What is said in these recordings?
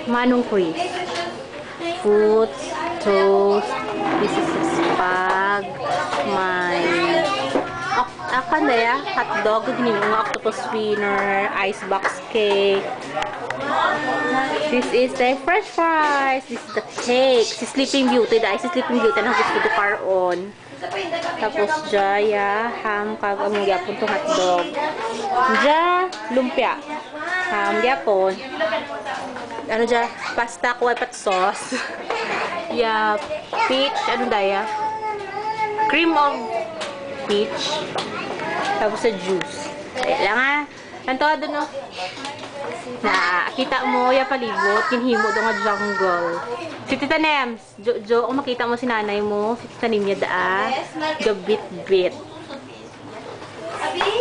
Manong Chris. Fruits, toast, this is spag, may akan na ya, hotdog, ginilong octopus winner, icebox cake. This is the french fries. This is the cake. Si Sleeping Beauty. Dahil si Sleeping Beauty na gusto ko karon. Tapos jaya, ham, kag among yapon to hotdog. Ja, lumpia. Ham, yapon. Ano ja, pasta ko ay pat sauce. Yeah, peach, ano daya? Cream of peach. Tapos sa juice. Ayan lang ha. Kanto doon no. Na, kita mo, ya palibot, kinhimo doon nga jungle. Si Tita Nems, kung makita mo si nanay mo, si Tita Nems niya daa, gabit-bit.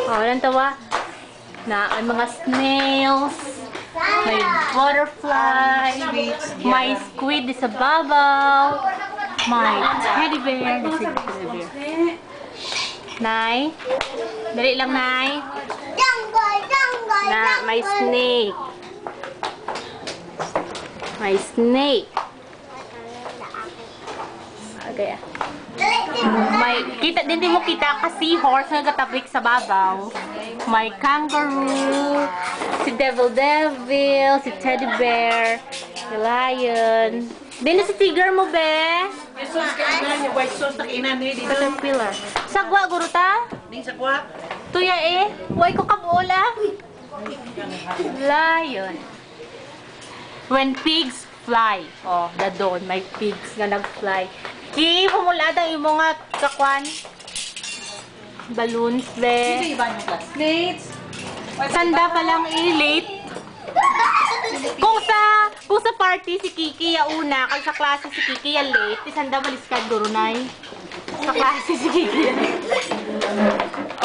Oh, lang tawa. Na, ang mga snails, may butterfly, may squid sa babaw, may teddy bear, nasa teddy bear. Nay, dali lang, Nay. Na, may snake. May snake. Okay. May, kita, din mo kita kasi horse na gatapik sa babaw. May kangaroo, si Devil, si teddy bear, si lion. Din si tiger mo, be? Jesus kainan ni white sauce na kainan ni dito. Caterpillar. Sagwa, guruta? Ning sakwa. Tuya eh. Huwag ko kabula. Lion. When pigs fly. Oh, na doon. May pigs na nag-fly. Pumulad ang imo nga kakwan. Balloons, be. Sino iba yung classmates? Sanda pa lang late. Kung sa party si Kiki ya una, kung sa klase si Kiki ya late, isanda baliskad gurunay. Sa klase si Kiki ya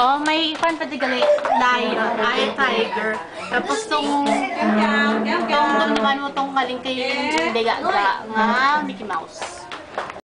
oh, may fan pa digali lion, ay tiger. Tapos tong naman mo tong maling kay Dega nga Mickey Mouse.